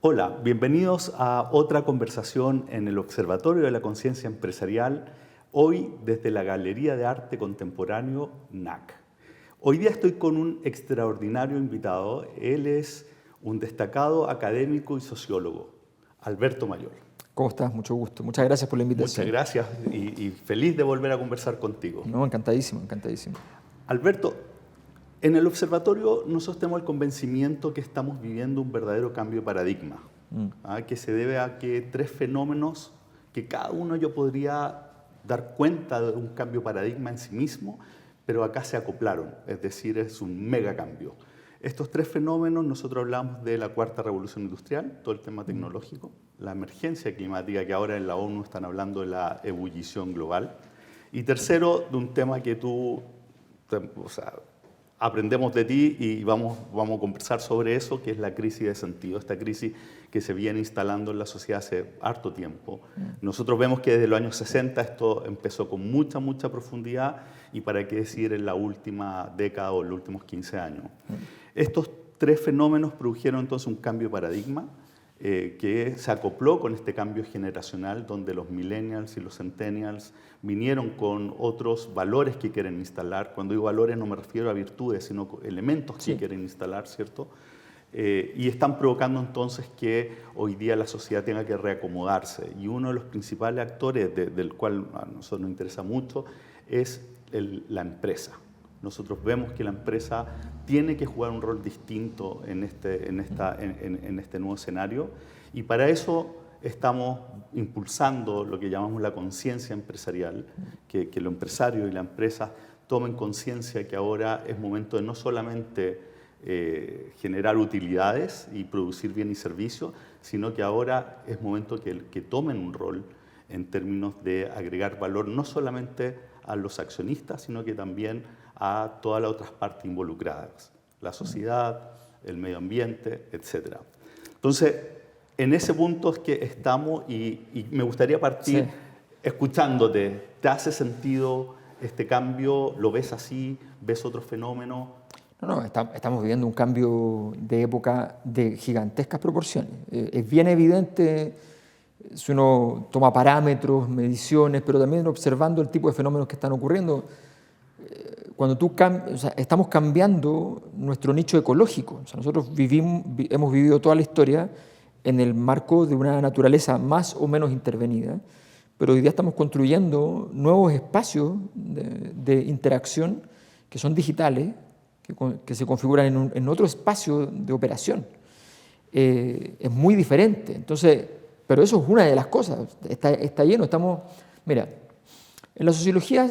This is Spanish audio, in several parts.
Hola, bienvenidos a otra conversación en el Observatorio de la Conciencia Empresarial, hoy desde la Galería de Arte Contemporáneo NAC. Hoy día estoy con un extraordinario invitado. Él es un destacado académico y sociólogo, Alberto Mayol. ¿Cómo estás? Mucho gusto. Muchas gracias por la invitación. Muchas gracias y feliz de volver a conversar contigo. No, encantadísimo, encantadísimo. Alberto, en el observatorio nosotros tenemos el convencimiento que estamos viviendo un verdadero cambio de paradigma, que se debe a que tres fenómenos que cada uno yo podría dar cuenta de un cambio de paradigma en sí mismo, pero acá se acoplaron, es decir, es un mega cambio. Estos tres fenómenos, nosotros hablamos de la cuarta revolución industrial, todo el tema tecnológico, la emergencia climática, que ahora en la ONU están hablando de la ebullición global, y tercero, de un tema que tú, aprendemos de ti y vamos a conversar sobre eso, que es la crisis de sentido, esta crisis que se viene instalando en la sociedad hace harto tiempo. Nosotros vemos que desde los años 60 esto empezó con mucha profundidad y para qué decir en la última década o los últimos 15 años. Estos tres fenómenos produjeron entonces un cambio de paradigma que se acopló con este cambio generacional donde los millennials y los centennials vinieron con otros valores que quieren instalar. Cuando digo valores no me refiero a virtudes, sino elementos que quieren instalar, ¿cierto? Y están provocando entonces que hoy día la sociedad tenga que reacomodarse. Y uno de los principales actores del cual a nosotros nos interesa mucho es la empresa. Nosotros vemos que la empresa tiene que jugar un rol distinto en este nuevo escenario y para eso estamos impulsando lo que llamamos la conciencia empresarial, que los empresarios y la empresa tomen conciencia que ahora es momento de no solamente generar utilidades y producir bienes y servicios, sino que ahora es momento que tomen un rol en términos de agregar valor no solamente a los accionistas, sino que también a todas las otras partes involucradas, la sociedad, el medio ambiente, etc. Entonces, en ese punto es que estamos y me gustaría partir escuchándote. ¿Te hace sentido este cambio? ¿Lo ves así? ¿Ves otro fenómeno? No, estamos viviendo un cambio de época de gigantescas proporciones. Es bien evidente si uno toma parámetros, mediciones, pero también observando el tipo de fenómenos que están ocurriendo. Cuando estamos cambiando nuestro nicho ecológico. Nosotros hemos vivido toda la historia en el marco de una naturaleza más o menos intervenida, pero hoy día estamos construyendo nuevos espacios de interacción que son digitales, que se configuran en otro espacio de operación. Es muy diferente. Entonces, pero eso es una de las cosas. Está lleno. Mira, en la sociología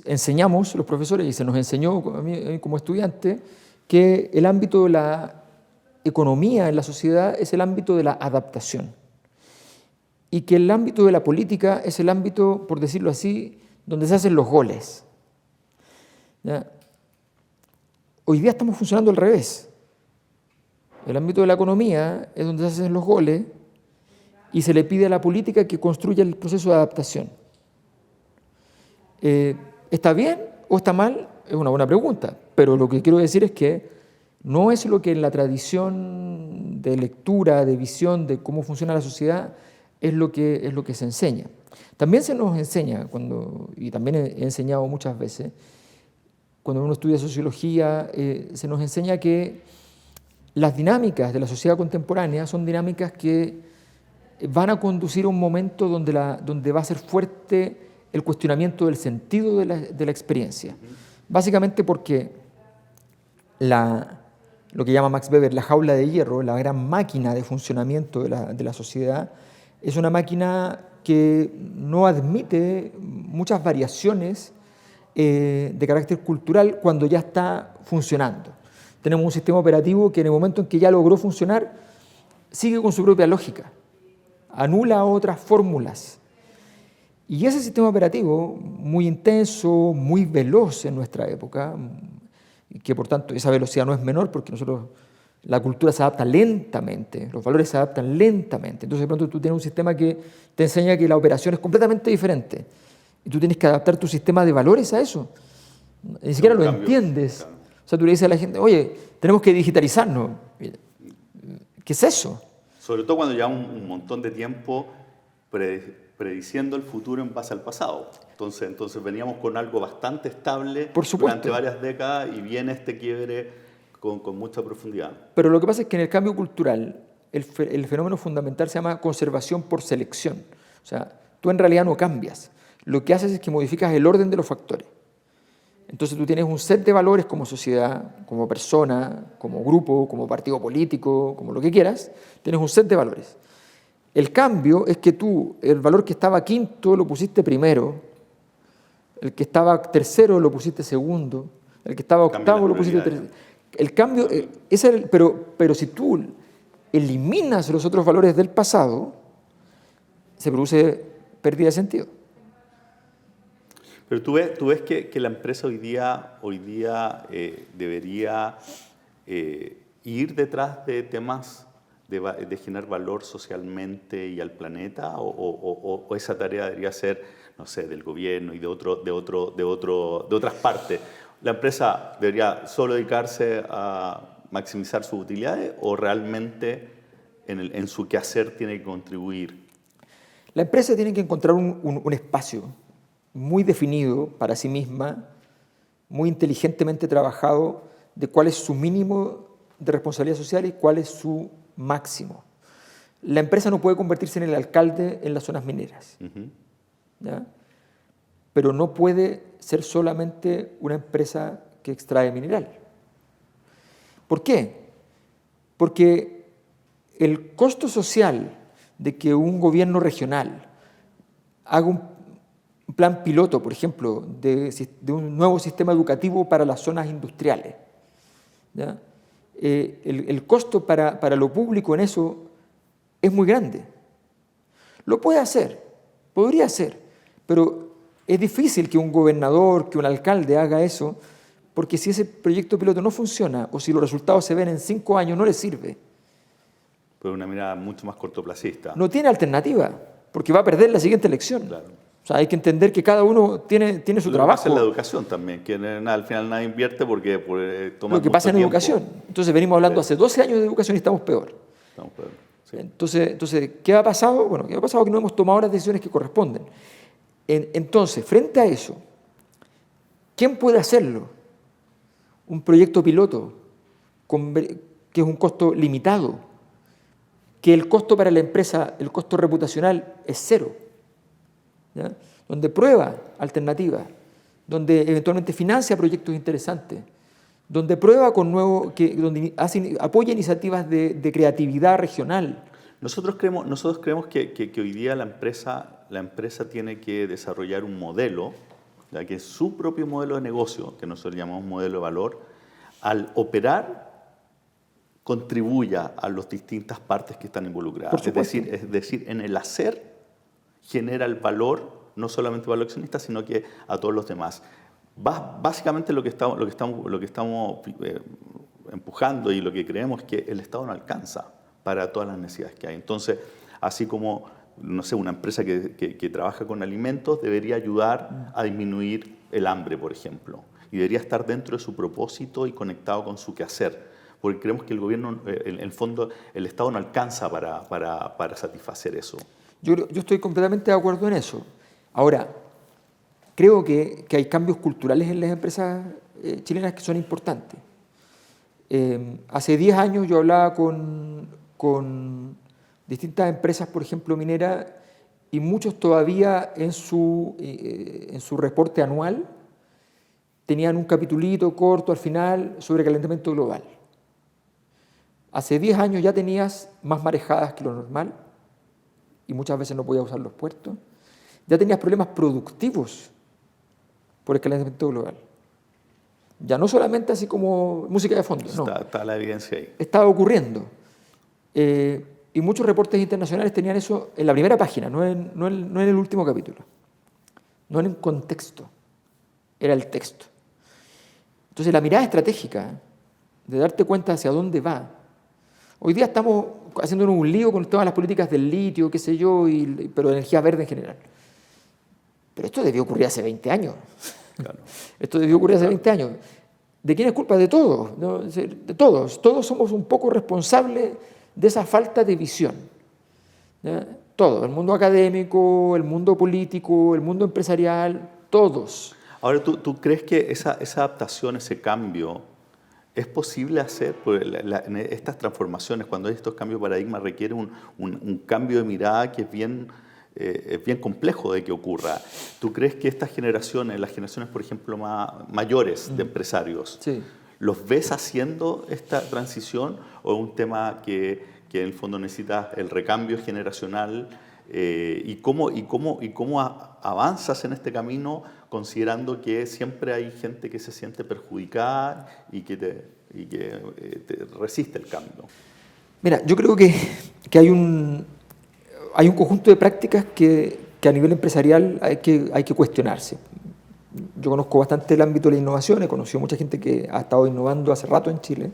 enseñamos, los profesores, y se nos enseñó a mí como estudiante, que el ámbito de la economía en la sociedad es el ámbito de la adaptación y que el ámbito de la política es el ámbito, por decirlo así, donde se hacen los goles. ¿Ya? Hoy día estamos funcionando al revés. El ámbito de la economía es donde se hacen los goles y se le pide a la política que construya el proceso de adaptación. ¿Está bien o está mal? Es una buena pregunta, pero lo que quiero decir es que no es lo que en la tradición de lectura, de visión de cómo funciona la sociedad, es lo que se enseña. También se nos enseña, y también he enseñado muchas veces, cuando uno estudia sociología, se nos enseña que las dinámicas de la sociedad contemporánea son dinámicas que van a conducir a un momento donde va a ser fuerte el cuestionamiento del sentido de la experiencia. Básicamente porque lo que llama Max Weber la jaula de hierro, la gran máquina de funcionamiento de la sociedad, es una máquina que no admite muchas variaciones de carácter cultural cuando ya está funcionando. Tenemos un sistema operativo que en el momento en que ya logró funcionar, sigue con su propia lógica, anula otras fórmulas. Y ese sistema operativo, muy intenso, muy veloz en nuestra época, que por tanto esa velocidad no es menor porque la cultura se adapta lentamente, los valores se adaptan lentamente. Entonces de pronto tú tienes un sistema que te enseña que la operación es completamente diferente. Y tú tienes que adaptar tu sistema de valores a eso. Ni siquiera lo entiendes. Claro. O sea, tú le dices a la gente, oye, tenemos que digitalizarnos. ¿Qué es eso? Sobre todo cuando llevamos un montón de tiempo prediciendo el futuro en base al pasado. Entonces veníamos con algo bastante estable Por supuesto. durante varias décadas y viene este quiebre con mucha profundidad. Pero lo que pasa es que en el cambio cultural el fenómeno fundamental se llama conservación por selección. O sea, tú en realidad no cambias. Lo que haces es que modificas el orden de los factores. Entonces tú tienes un set de valores como sociedad, como persona, como grupo, como partido político, como lo que quieras. Tienes un set de valores. El cambio es que tú, el valor que estaba quinto lo pusiste primero, el que estaba tercero lo pusiste segundo, el que estaba octavo lo pusiste tercero. El cambio, pero si tú eliminas los otros valores del pasado, se produce pérdida de sentido. Pero tú ves que la empresa hoy día debería ir detrás de temas de generar valor socialmente y al planeta, o esa tarea debería ser, no sé, del gobierno y de otras partes. ¿La empresa debería solo dedicarse a maximizar sus utilidades o realmente en su quehacer tiene que contribuir? La empresa tiene que encontrar un espacio muy definido para sí misma, muy inteligentemente trabajado, de cuál es su mínimo de responsabilidad social y cuál es su máximo. La empresa no puede convertirse en el alcalde en las zonas mineras, ¿ya? Pero no puede ser solamente una empresa que extrae mineral. ¿Por qué? Porque el costo social de que un gobierno regional haga un plan piloto, por ejemplo, de un nuevo sistema educativo para las zonas industriales, ¿ya? El costo para lo público en eso es muy grande. Lo puede hacer, podría hacer, pero es difícil que un gobernador, que un alcalde haga eso, porque si ese proyecto piloto no funciona o si los resultados se ven en 5 años, no le sirve. Pero una mirada mucho más cortoplacista. No tiene alternativa, porque va a perder la siguiente elección. Claro. O sea, hay que entender que cada uno tiene su trabajo. Lo que pasa en la educación también, que al final nadie invierte porque toma lo que pasa en tiempo. Educación. Entonces venimos hablando hace 12 años de educación y estamos peor. Sí. Entonces, ¿qué ha pasado? Bueno, ¿qué ha pasado? Que no hemos tomado las decisiones que corresponden. Entonces, frente a eso, ¿quién puede hacerlo? Un proyecto piloto que es un costo limitado, que el costo para la empresa, el costo reputacional es cero, ¿ya? Donde prueba alternativas, donde eventualmente financia proyectos interesantes, donde prueba donde apoya iniciativas de creatividad regional. Nosotros creemos que hoy día la empresa tiene que desarrollar un modelo, ya que es su propio modelo de negocio, que nosotros llamamos modelo de valor, al operar contribuya a las distintas partes que están involucradas. Es decir, en el hacer genera el valor, no solamente para los accionistas, sino que a todos los demás. Básicamente lo que estamos empujando y lo que creemos es que el Estado no alcanza para todas las necesidades que hay. Entonces, así como, no sé, una empresa que trabaja con alimentos debería ayudar a disminuir el hambre, por ejemplo, y debería estar dentro de su propósito y conectado con su quehacer, porque creemos que el gobierno, en el fondo, el Estado no alcanza para satisfacer eso. Yo estoy completamente de acuerdo en eso. Ahora, creo que hay cambios culturales en las empresas chilenas que son importantes. Hace 10 años yo hablaba con distintas empresas, por ejemplo, mineras, y muchos todavía en su reporte anual tenían un capitulito corto al final sobre calentamiento global. Hace 10 años ya tenías más marejadas que lo normal y muchas veces no podías usar los puertos. Ya tenías problemas productivos por el calentamiento global. Ya no solamente así como música de fondo, no. Está la evidencia ahí. Estaba ocurriendo. Y muchos reportes internacionales tenían eso en la primera página, no en el último capítulo. No en el contexto, era el texto. Entonces la mirada estratégica de darte cuenta hacia dónde va. Hoy día estamos haciéndonos un lío con todas las políticas del litio, qué sé yo, pero de energía verde en general. Pero esto debió ocurrir hace 20 años. Claro. Esto debió ocurrir hace 20 años. ¿De quién es culpa? De todos, ¿no? De todos. Todos somos un poco responsables de esa falta de visión. ¿Ya? Todo, el mundo académico, el mundo político, el mundo empresarial, todos. Ahora, ¿tú crees que esa adaptación, ese cambio, es posible hacer? Porque en estas transformaciones, cuando hay estos cambios de paradigma, requiere un cambio de mirada que es bien complejo de que ocurra. ¿Tú crees que estas generaciones, las generaciones, por ejemplo, mayores de empresarios, Sí. los ves haciendo esta transición, o es un tema que en el fondo necesita el recambio generacional? ¿Y cómo avanzas en este camino, considerando que siempre hay gente que se siente perjudicada y que te resiste el cambio? Mira, yo creo que hay un conjunto de prácticas que a nivel empresarial hay que cuestionarse. Yo conozco bastante el ámbito de la innovación, he conocido mucha gente que ha estado innovando hace rato en Chile,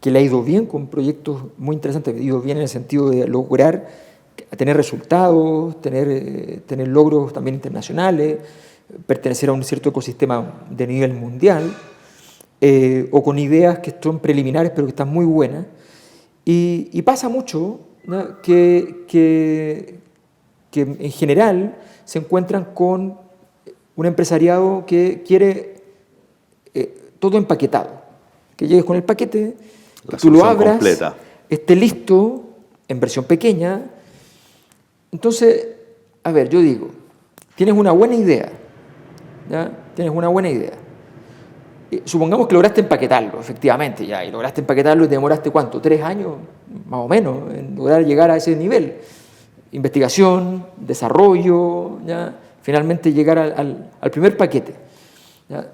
que le ha ido bien con proyectos muy interesantes, ha ido bien en el sentido de lograr tener resultados, tener logros también internacionales, pertenecer a un cierto ecosistema de nivel mundial, o con ideas que son preliminares pero que están muy buenas. Y pasa mucho, ¿no?, que en general se encuentran con un empresariado que quiere todo empaquetado, que llegues con el paquete, que tú lo abras, completa, esté listo en versión pequeña. Entonces, a ver, yo digo, tienes una buena idea, ¿ya? Tienes una buena idea. Supongamos que lograste empaquetarlo, efectivamente, ya, y lograste empaquetarlo y te demoraste, ¿cuánto? 3 años, más o menos, en lograr llegar a ese nivel. Investigación, desarrollo, ¿ya? Finalmente llegar al primer paquete. ¿Ya?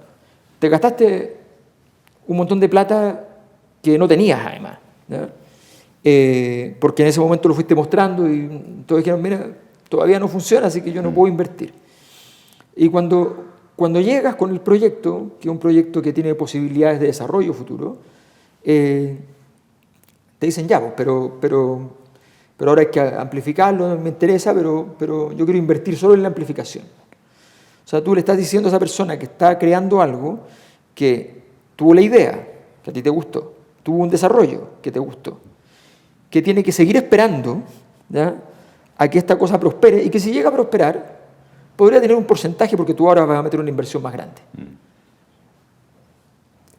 Te gastaste un montón de plata que no tenías, además, ¿ya? Porque en ese momento lo fuiste mostrando y todos dijeron, mira, todavía no funciona, así que yo no puedo invertir. Y cuando llegas con el proyecto, que es un proyecto que tiene posibilidades de desarrollo futuro, te dicen, ya, pero ahora hay que amplificarlo, me interesa, pero yo quiero invertir solo en la amplificación. O sea, tú le estás diciendo a esa persona que está creando algo, que tuvo la idea, que a ti te gustó, tuvo un desarrollo que te gustó, que tiene que seguir esperando, ¿ya?, a que esta cosa prospere, y que si llega a prosperar, podría tener un porcentaje porque tú ahora vas a meter una inversión más grande.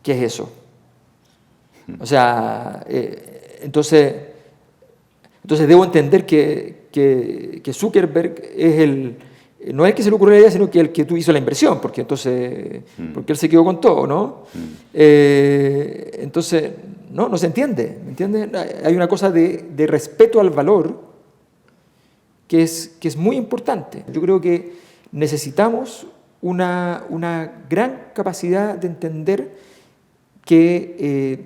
¿Qué es eso? O sea, entonces debo entender que Zuckerberg no es el que se le ocurrió la idea, sino que el que tú hizo la inversión, porque él se quedó con todo, ¿no? Entonces, no se entiende, ¿me entiendes? Hay una cosa de respeto al valor que es muy importante. Yo creo que necesitamos una gran capacidad de entender que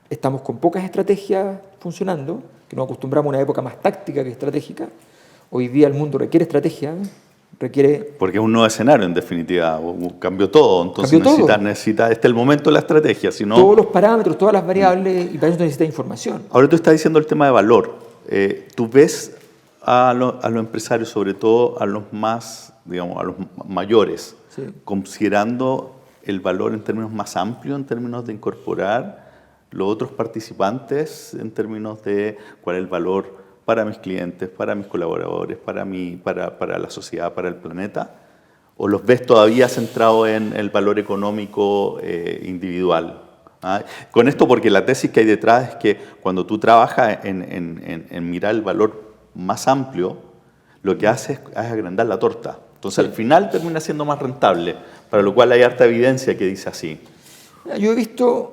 estamos con pocas estrategias funcionando, que nos acostumbramos a una época más táctica que estratégica. Hoy día el mundo requiere estrategia, porque es un nuevo escenario, en definitiva, cambió todo, entonces necesita, este es el momento de la estrategia, si no... Todos los parámetros, todas las variables, y para eso necesita información. Ahora tú estás diciendo el tema de valor. ¿Tú ves a los empresarios, sobre todo a los más, digamos, a los mayores, sí, considerando el valor en términos más amplios, en términos de incorporar los otros participantes, en términos de cuál es el valor para mis clientes, para mis colaboradores, para la sociedad, para el planeta? ¿O los ves todavía centrados en el valor económico individual? ¿Ah? Con esto, porque la tesis que hay detrás es que cuando tú trabajas en mirar el valor más amplio, lo que haces es agrandar la torta. Entonces, sí, al final termina siendo más rentable, para lo cual hay harta evidencia que dice así. Yo he visto...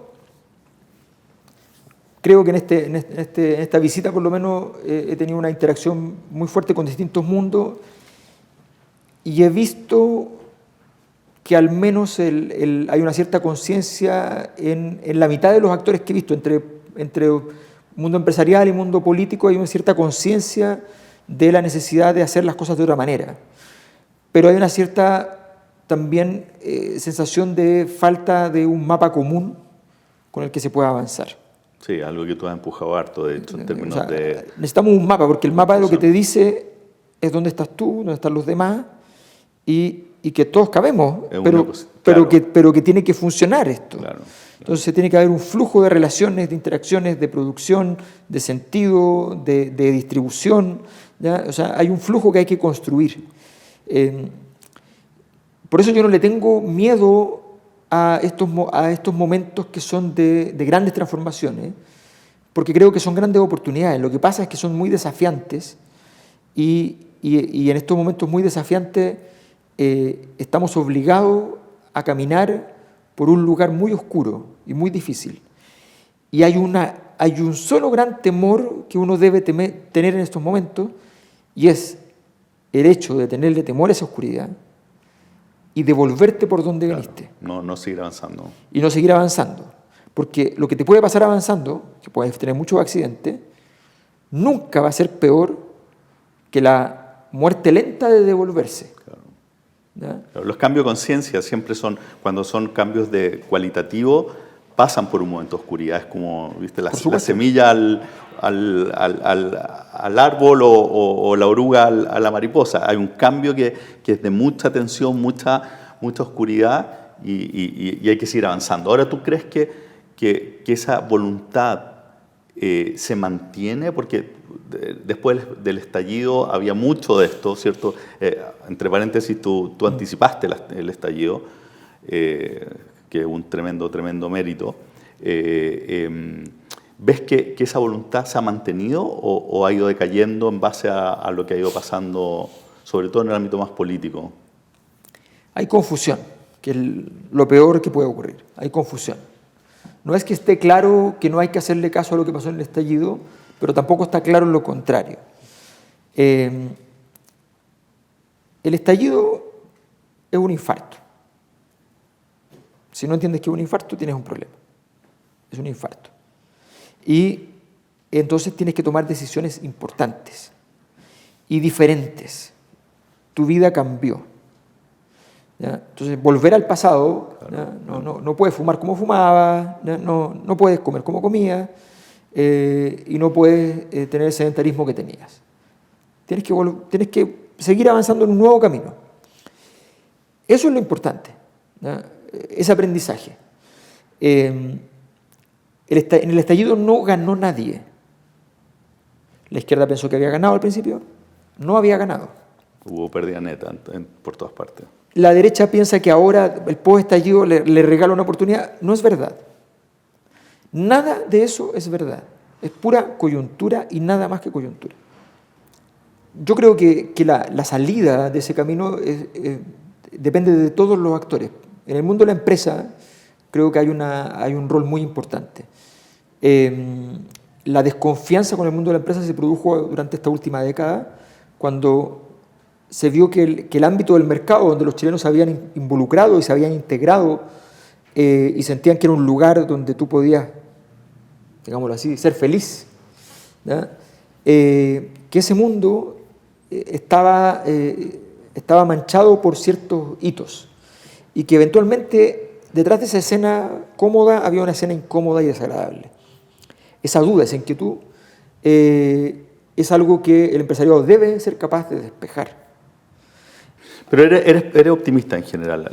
Creo que en esta visita, por lo menos, he tenido una interacción muy fuerte con distintos mundos y he visto que al menos hay una cierta conciencia en la mitad de los actores que he visto, entre mundo empresarial y mundo político, hay una cierta conciencia de la necesidad de hacer las cosas de otra manera. Pero hay una cierta también sensación de falta de un mapa común con el que se pueda avanzar. Sí, algo que tú has empujado harto, de hecho, en términos de... Necesitamos un mapa, porque el mapa lo que te dice es dónde estás tú, dónde están los demás, y y que todos cabemos, Es pero, una cosa, claro. pero que tiene que funcionar esto. Claro. Entonces tiene que haber un flujo de relaciones, de interacciones, de producción, de sentido, de distribución, ¿ya? O sea, hay un flujo que hay que construir. Por eso yo no le tengo miedo a estos momentos que son de grandes transformaciones, porque creo que son grandes oportunidades. Lo que pasa es que son muy desafiantes y en estos momentos muy desafiantes estamos obligados a caminar por un lugar muy oscuro y muy difícil. Y hay un solo gran temor que uno debe tener en estos momentos, y es el hecho de tenerle temor a esa oscuridad y de volverte por donde viniste. No seguir avanzando. Y no seguir avanzando. Porque lo que te puede pasar avanzando, que puedes tener muchos accidentes, nunca va a ser peor que la muerte lenta de devolverse. ¿Ya? Los cambios de conciencia siempre son, cuando son cambios de cualitativo, pasan por un momento de oscuridad. Es como, ¿viste? La semilla al árbol o la oruga a la mariposa. Hay un cambio que es de mucha tensión, mucha oscuridad y hay que seguir avanzando. Ahora, ¿tú crees que esa voluntad se mantiene? Porque después del estallido había mucho de esto, ¿cierto? Entre paréntesis, tú anticipaste el estallido, que es un tremendo mérito. ¿Ves que esa voluntad se ha mantenido o ha ido decayendo en base a lo que ha ido pasando, sobre todo en el ámbito más político? Hay confusión, que es lo peor que puede ocurrir. Hay confusión. No es que esté claro que no hay que hacerle caso a lo que pasó en el estallido, pero tampoco está claro lo contrario. El estallido es un infarto. Si no entiendes que es un infarto, tienes un problema. Es un infarto. Y entonces tienes que tomar decisiones importantes y diferentes. Tu vida cambió. ¿Ya? Entonces, volver al pasado, no puedes fumar como fumabas, no puedes comer como comías, y no puedes tener el sedentarismo que tenías. Tienes que seguir avanzando en un nuevo camino. Eso es lo importante, ¿ya? Ese aprendizaje. En el estallido no ganó nadie. La izquierda pensó que había ganado al principio, no había ganado. Hubo pérdida neta por todas partes. La derecha piensa que ahora el post-estallido le regala una oportunidad. No es verdad. Nada de eso es verdad. Es pura coyuntura y nada más que coyuntura. Yo creo que la salida de ese camino depende de todos los actores. En el mundo de la empresa creo que hay un rol muy importante. La desconfianza con el mundo de la empresa se produjo durante esta última década cuando se vio que el ámbito del mercado donde los chilenos se habían involucrado y se habían integrado y sentían que era un lugar donde tú podías, digámoslo así, ser feliz, ¿ya? Que ese mundo estaba manchado por ciertos hitos y que eventualmente detrás de esa escena cómoda había una escena incómoda y desagradable. Esa duda, esa inquietud es algo que el empresariado debe ser capaz de despejar. Pero eres optimista en general.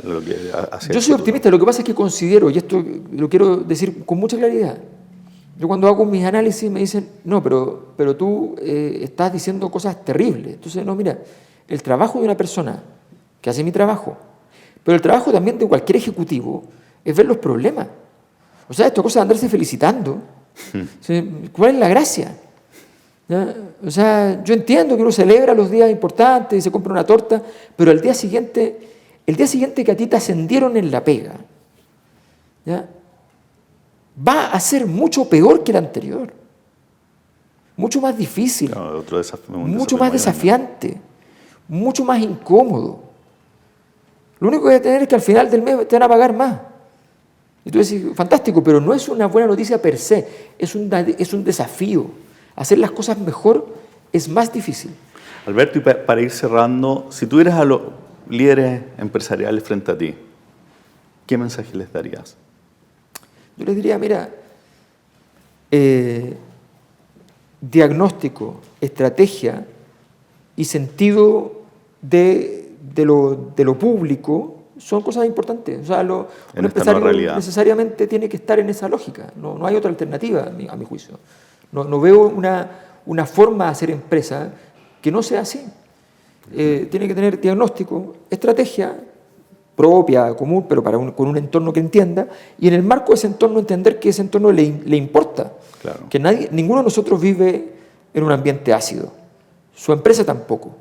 Yo soy optimista, lo que pasa es que considero, y esto lo quiero decir con mucha claridad, yo cuando hago mis análisis me dicen, no, pero tú estás diciendo cosas terribles. Entonces, no, mira, el trabajo de una persona que hace mi trabajo, pero el trabajo también de cualquier ejecutivo es ver los problemas. O sea, esto es cosa de andarse felicitando. ¿Cuál es la gracia? ¿Ya? O sea, yo entiendo que uno celebra los días importantes y se compra una torta, pero el día siguiente que a ti te ascendieron en la pega, ¿ya? Va a ser mucho peor que el anterior, mucho más difícil, mucho más desafiante, mucho más incómodo. Lo único que vas a tener es que al final del mes te van a pagar más. Y tú decís, fantástico, pero no es una buena noticia per se, es un desafío. Hacer las cosas mejor es más difícil. Alberto, y para ir cerrando, si tuvieras a los líderes empresariales frente a ti, ¿qué mensaje les darías? Yo les diría, mira, diagnóstico, estrategia y sentido de de lo público son cosas importantes. O sea, un empresario necesariamente tiene que estar en esa lógica. No hay otra alternativa, a mi juicio. No veo una forma de hacer empresa que no sea así. Tiene que tener diagnóstico, estrategia propia, común, pero con un entorno que entienda, y en el marco de ese entorno entender que ese entorno le importa. Claro. Que ninguno de nosotros vive en un ambiente ácido. Su empresa tampoco.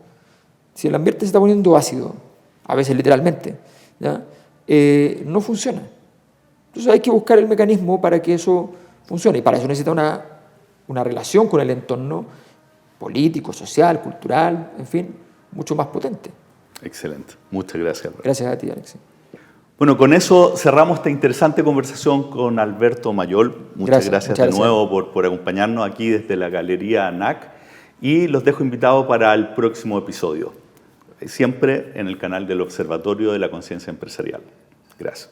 Si el ambiente se está poniendo ácido, a veces literalmente, ¿ya? No funciona. Entonces hay que buscar el mecanismo para que eso funcione. Y para eso necesita una relación con el entorno político, social, cultural, en fin, mucho más potente. Excelente. Muchas gracias, Alberto. Gracias a ti, Alexis. Bueno, con eso cerramos esta interesante conversación con Alberto Mayol. Muchas gracias de nuevo por acompañarnos aquí desde la Galería ANAC y los dejo invitados para el próximo episodio, siempre en el canal del Observatorio de la Conciencia Empresarial. Gracias.